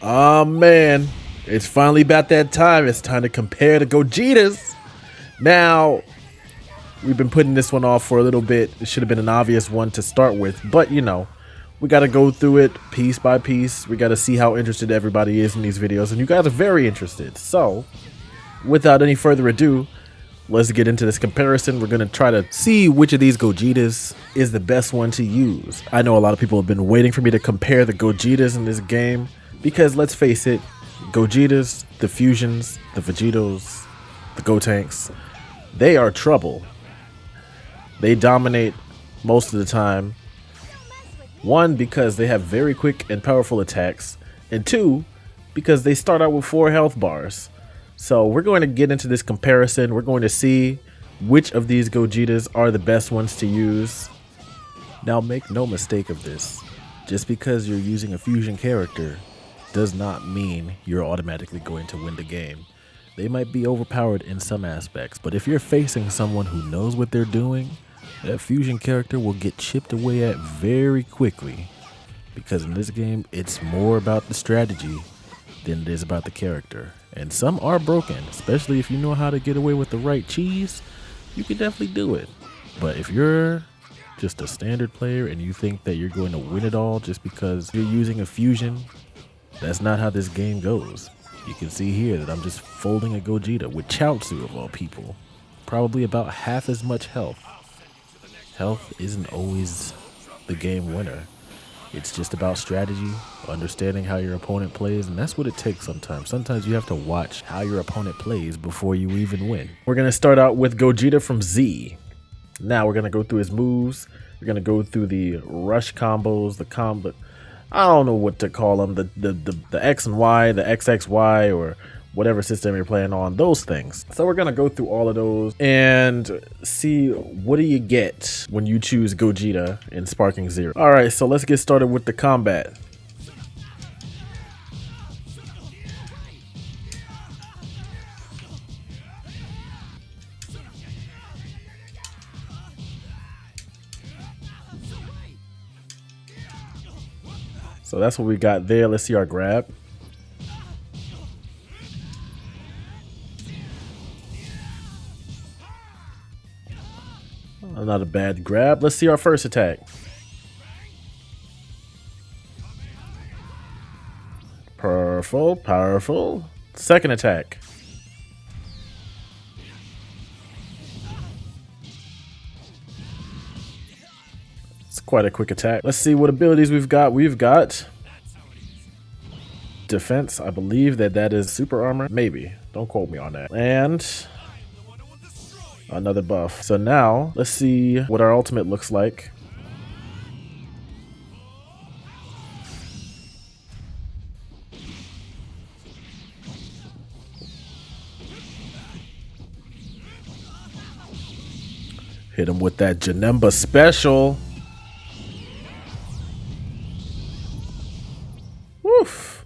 Oh man, it's finally about that time. It's time to compare the Gogetas. Now, we've been putting this one off for a little bit. It should have been an obvious one to start with, but you know, we got to go through it piece by piece. We got to see how interested everybody is in these videos, and you guys are very interested. So, without any further ado, let's get into this comparison. We're going to try to see which of these Gogetas is the best one to use. I know a lot of people have been waiting for me to compare the Gogetas in this game because let's face it, Gogetas, the Fusions, the Vegetos, the Gotenks, they are trouble. They dominate most of the time. One, because they have very quick and powerful attacks, and two, because they start out with 4 health bars. So we're going to get into this comparison. We're going to see which of these Gogetas are the best ones to use. Now make no mistake of this. Just because you're using a fusion character does not mean you're automatically going to win the game. They might be overpowered in some aspects, but if you're facing someone who knows what they're doing, that fusion character will get chipped away at very quickly. Because in this game, it's more about the strategy than it is about the character. And some are broken, especially if you know how to get away with the right cheese, you can definitely do it. But if you're just a standard player and you think that you're going to win it all just because you're using a fusion, that's not how this game goes. You can see here that I'm just folding a Gogeta with Chaozu of all people. Probably about half as much health. Health isn't always the game winner. It's just about strategy, understanding how your opponent plays, and that's what it takes sometimes. Sometimes you have to watch how your opponent plays before you even win. We're going to start out with Gogeta from Z. Now we're going to go through his moves. We're going to go through the rush combos, the combo. I don't know what to call them, the X and Y, the XXY, or whatever system you're playing on, those things. So we're going to go through all of those and see what do you get when you choose Gogeta in Sparking Zero. All right, so let's get started with the combat. So that's what we got there. Let's see our grab. Not a bad grab. Let's see our first attack. Powerful, powerful. Second attack. It's quite a quick attack. Let's see what abilities we've got. We've got defense. I believe that is super armor. Maybe. Don't quote me on that. And another buff. So now let's see what our ultimate looks like. Hit him with that Janemba special. Woof.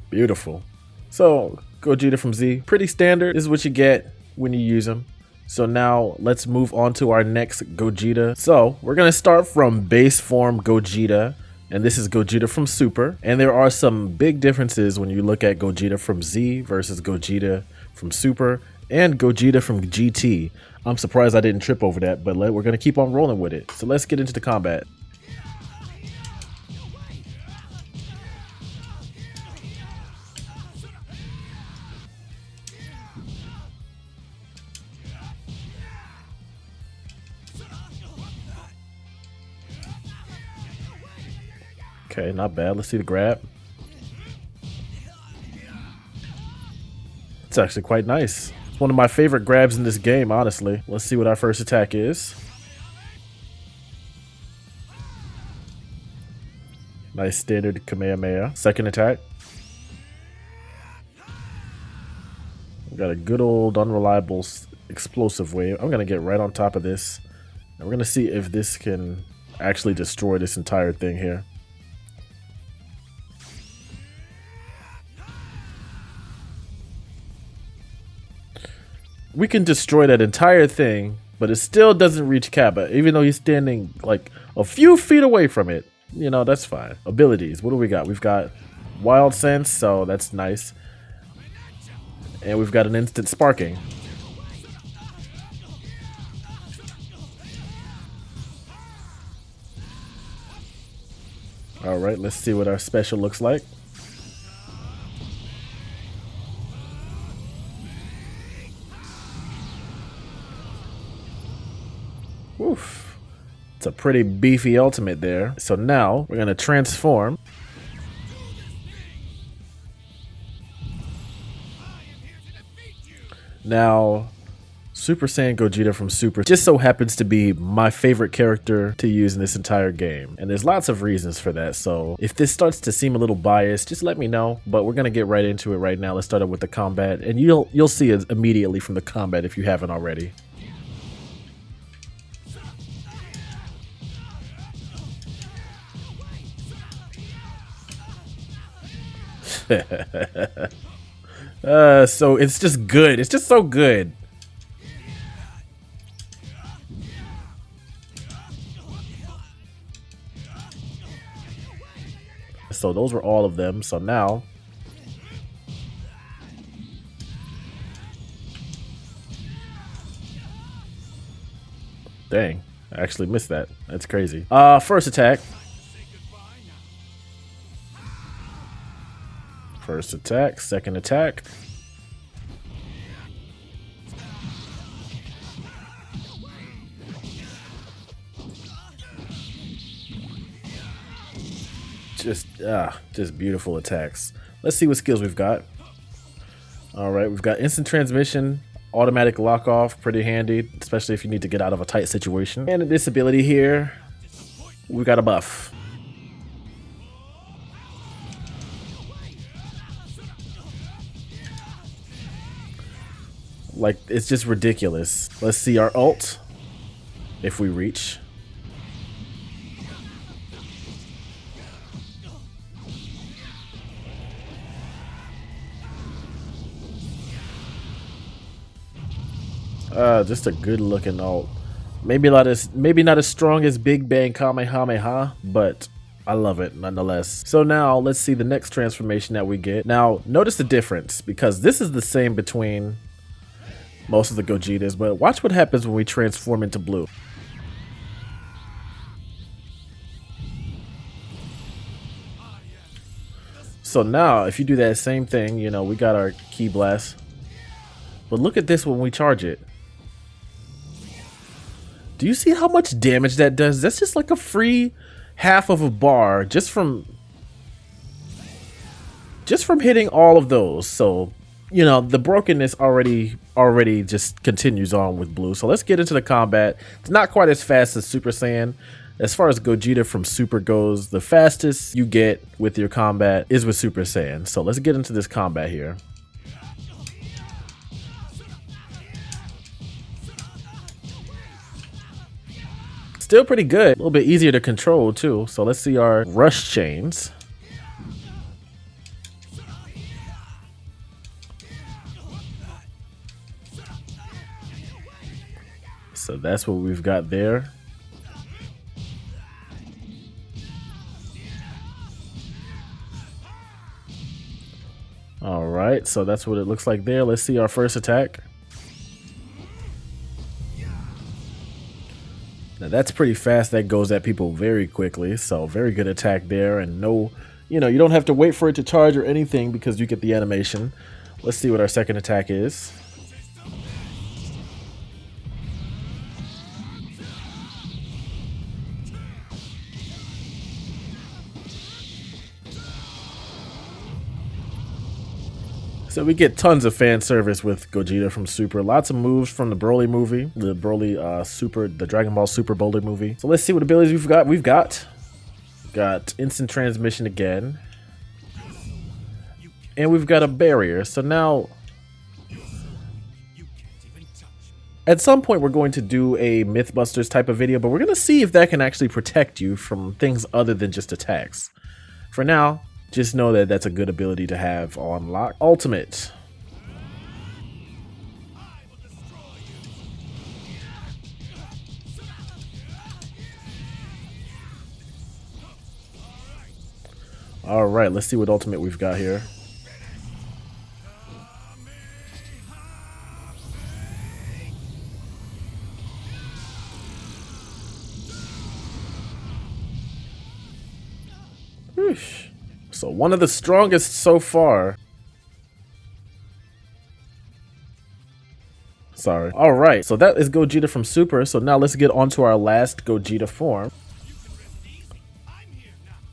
Beautiful. So Gogeta from Z, pretty standard. This is what you get when you use them. So now let's move on to our next Gogeta. So we're going to start from base form Gogeta, and this is Gogeta from Super. And there are some big differences when you look at Gogeta from Z versus Gogeta from Super and Gogeta from GT. I'm surprised I didn't trip over that, but we're going to keep on rolling with it. So let's get into the combat. Okay, not bad. Let's see the grab. It's actually quite nice. It's one of my favorite grabs in this game, honestly. Let's see what our first attack is. Nice standard Kamehameha. Second attack. We got a good old unreliable explosive wave. I'm going to get right on top of this. And we're going to see if this can actually destroy this entire thing here. We can destroy that entire thing, but it still doesn't reach Kappa, even though he's standing like a few feet away from it. You know, that's fine. Abilities, what do we got? We've got wild sense, so that's nice. And we've got an instant sparking. All right, let's see what our special looks like. Oof. It's a pretty beefy ultimate there. So now we're gonna transform. Now, Super Saiyan Gogeta from Super just so happens to be my favorite character to use in this entire game. And there's lots of reasons for that, so if this starts to seem a little biased, just let me know. But we're gonna get right into it right now. Let's start out with the combat, and you'll see it immediately from the combat if you haven't already. So it's just good. It's just so good. So those were all of them. So now dang, I actually missed that. That's crazy. First attack. First attack, second attack. Just beautiful attacks. Let's see what skills we've got. All right, we've got instant transmission, automatic lock off, pretty handy, especially if you need to get out of a tight situation. And this ability here, we've got a buff. Like, it's just ridiculous. Let's see our ult, if we reach. Just a good looking ult. Maybe not as strong as Big Bang Kamehameha, but I love it nonetheless. So now let's see the next transformation that we get. Now notice the difference, because this is the same between most of the Gogetas, but watch what happens when we transform into blue. So now if you do that same thing, you know, we got our Ki Blast, but look at this when we charge it. Do you see how much damage that does? That's just like a free half of a bar just from hitting all of those. So, you know, the brokenness already just continues on with blue. So let's get into the combat. It's not quite as fast as Super Saiyan. As far as Gogeta from Super goes, the fastest you get with your combat is with Super Saiyan. So let's get into this combat here. Still pretty good. A little bit easier to control too. So let's see our rush chains. So that's what we've got there. All right, so that's what it looks like there. Let's see our first attack. Now that's pretty fast. That goes at people very quickly. So very good attack there, and no, you know, you don't have to wait for it to charge or anything because you get the animation. Let's see what our second attack is. So we get tons of fan service with Gogeta from Super. Lots of moves from the Broly movie, the Broly Super, the Dragon Ball Super Broly movie. So let's see what abilities we've got. We've got instant transmission again, and we've got a barrier. So now, at some point, we're going to do a Mythbusters type of video, but we're going to see if that can actually protect you from things other than just attacks. For now, just know that that's a good ability to have on lock. Ultimate. All right, let's see what ultimate we've got here. Whoosh. So one of the strongest so far. Sorry. All right, so that is Gogeta from Super. So now let's get on to our last Gogeta form.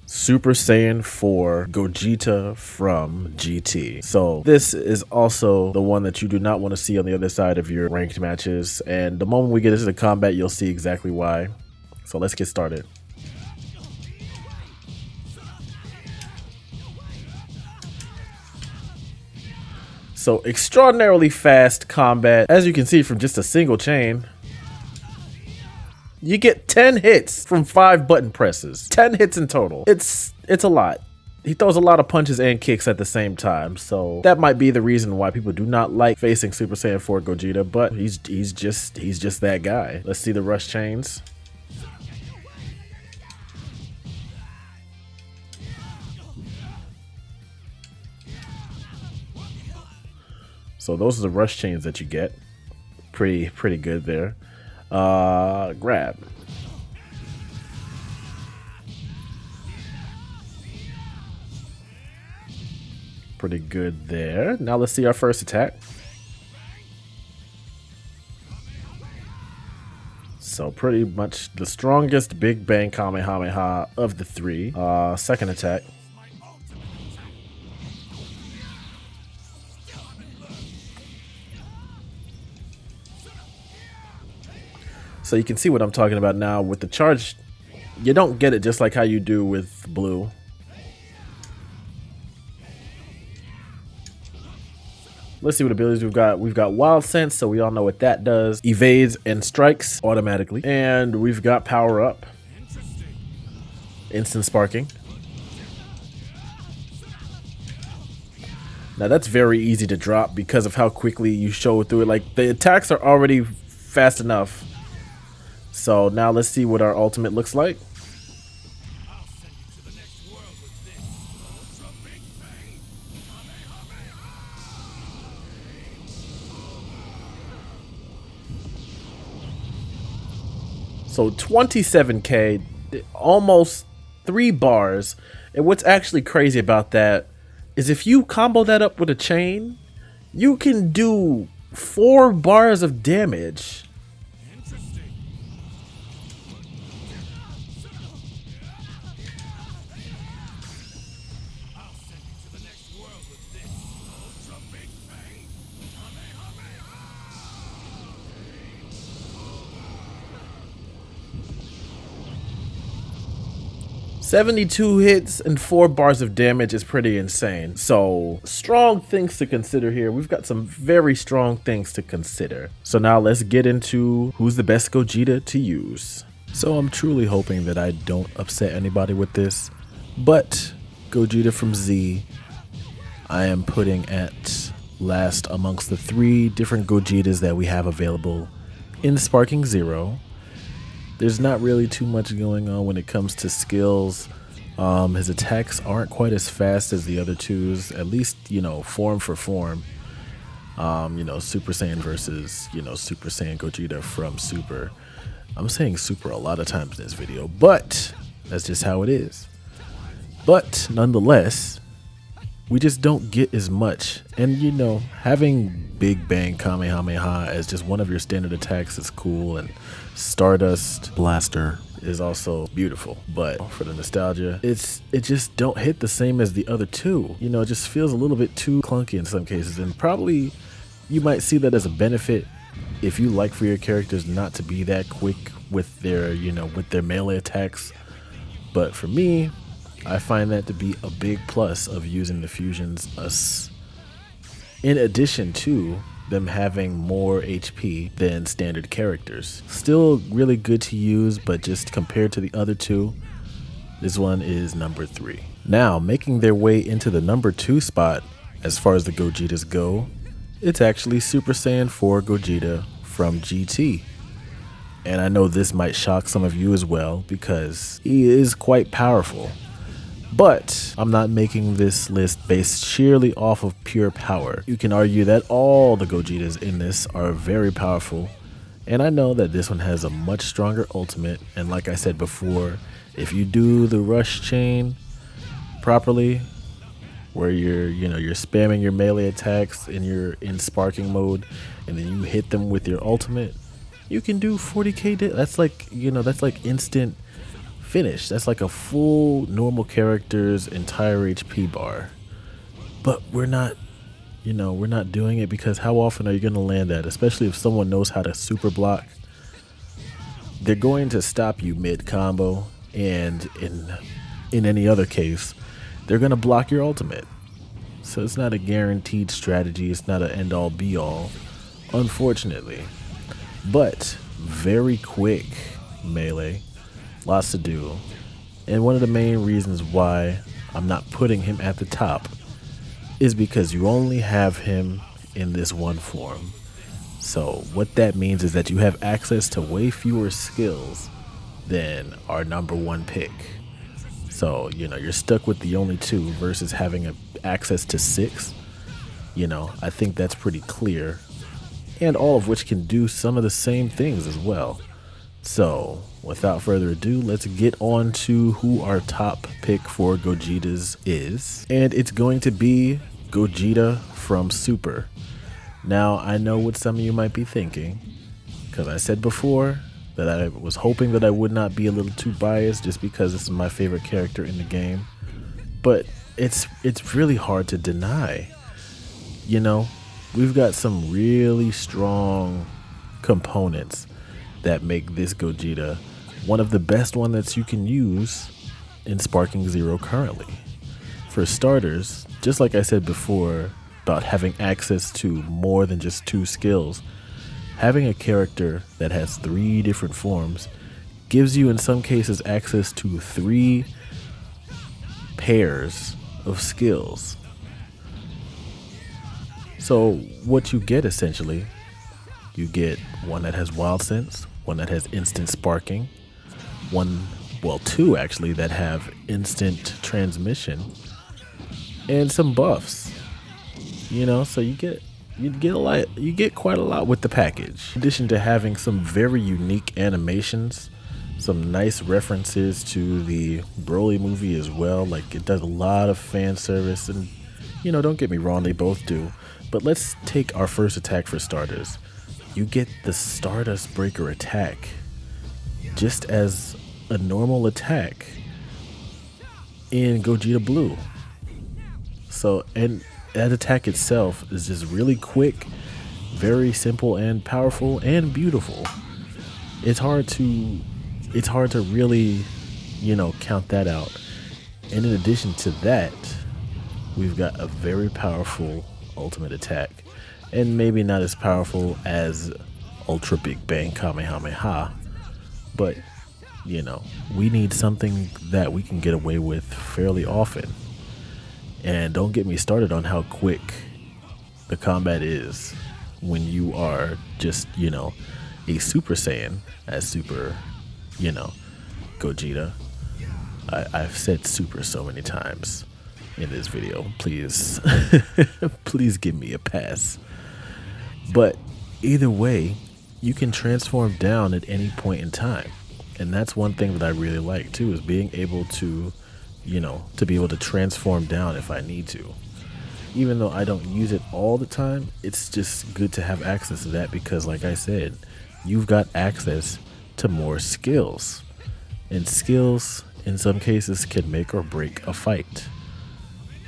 Super Saiyan 4 Gogeta from GT. So this is also the one that you do not want to see on the other side of your ranked matches. And the moment we get into the combat, you'll see exactly why. So let's get started. So extraordinarily fast combat, as you can see from just a single chain. You get 10 hits from 5 button presses. 10 hits in total. It's a lot. He throws a lot of punches and kicks at the same time, so that might be the reason why people do not like facing Super Saiyan 4 Gogeta, but he's just that guy. Let's see the rush chains. So those are the rush chains that you get. Pretty good there. Grab. Pretty good there. Now let's see our first attack. So pretty much the strongest Big Bang Kamehameha of the three. Second attack. So you can see what I'm talking about now with the charge. You don't get it just like how you do with blue. Let's see what abilities we've got. We've got Wild Sense, so we all know what that does. Evades and strikes automatically. And we've got Power Up. Instant Sparking. Now that's very easy to drop because of how quickly you show through it. Like the attacks are already fast enough. So now let's see what our ultimate looks like. So 27k, almost 3 bars. And what's actually crazy about that is if you combo that up with a chain, you can do 4 bars of damage. $72 hits and 4 bars of damage is pretty insane. So strong things to consider here. We've got some very strong things to consider. So now let's get into who's the best Gogeta to use. So I'm truly hoping that I don't upset anybody with this, but Gogeta from Z, I am putting at last amongst the 3 different Gogetas that we have available in Sparking Zero. There's not really too much going on when it comes to skills. His attacks aren't quite as fast as the other twos, at least, form for form. Super Saiyan versus, Super Saiyan Gogeta from Super. I'm saying Super a lot of times in this video, but that's just how it is. But nonetheless, we just don't get as much. And having Big Bang Kamehameha as just one of your standard attacks is cool, and Stardust Blaster is also beautiful. But for the nostalgia, it just don't hit the same as the other two. It just feels a little bit too clunky in some cases, and probably you might see that as a benefit if you like for your characters not to be that quick with their melee attacks. But for me, I find that to be a big plus of using the fusions, in addition to them having more HP than standard characters. Still really good to use, but just compared to the other two, this one is number 3. Now, making their way into the number 2 spot as far as the Gogetas go, it's actually Super Saiyan 4 Gogeta from GT. And I know this might shock some of you as well because he is quite powerful. But I'm not making this list based sheerly off of pure power. You can argue that all the Gogetas in this are very powerful, and I know that this one has a much stronger ultimate, and like I said before, if you do the rush chain properly, where you're spamming your melee attacks and you're in sparking mode, and then you hit them with your ultimate, you can do 40k. That's like instant finish. That's like a full normal character's entire HP bar. But we're not doing it because how often are you going to land that? Especially if someone knows how to super block. They're going to stop you mid combo, and in any other case, they're going to block your ultimate. So it's not a guaranteed strategy. It's not an end all be all, unfortunately. But very quick melee. Lots to do. And one of the main reasons why I'm not putting him at the top is because you only have him in this one form. So what that means is that you have access to way fewer skills than our number one pick. So, you're stuck with the only two versus having access to 6. I think that's pretty clear. And all of which can do some of the same things as well. So, without further ado, let's get on to who our top pick for Gogetas is. And it's going to be Gogeta from Super. Now, I know what some of you might be thinking, because I said before that I was hoping that I would not be a little too biased just because this is my favorite character in the game. But it's really hard to deny. We've got some really strong components that make this Gogeta one of the best ones that you can use in Sparking Zero currently. For starters, just like I said before about having access to more than just 2 skills, having a character that has 3 different forms gives you in some cases access to 3 pairs of skills. So what you get essentially, you get one that has Wild Sense, one that has instant sparking, 2 actually that have instant transmission, and some buffs. So you get quite a lot with the package. In addition to having some very unique animations, some nice references to the Broly movie as well. Like, it does a lot of fan service, and don't get me wrong, they both do. But let's take our first attack for starters. You get the Stardust Breaker attack just as a normal attack in Gogeta Blue. So, and that attack itself is just really quick, very simple and powerful and beautiful. It's hard to really, count that out. And in addition to that, we've got a very powerful ultimate attack. And maybe not as powerful as Ultra Big Bang Kamehameha, but we need something that we can get away with fairly often. And don't get me started on how quick the combat is when you are just, a Super Saiyan as Super, Gogeta. I've said Super so many times in this video. Please, please give me a pass. But either way, you can transform down at any point in time. And that's one thing that I really like too, is being able to, to be able to transform down if I need to. Even though I don't use it all the time, it's just good to have access to that because, like I said, you've got access to more skills. And skills, in some cases, can make or break a fight.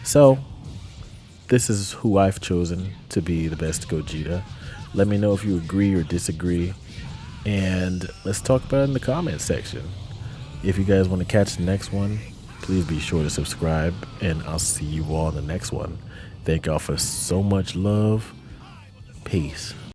So, this is who I've chosen to be the best Gogeta. Let me know if you agree or disagree, and let's talk about it in the comments section. If you guys want to catch the next one, please be sure to subscribe, and I'll see you all in the next one. Thank y'all for so much love. Peace.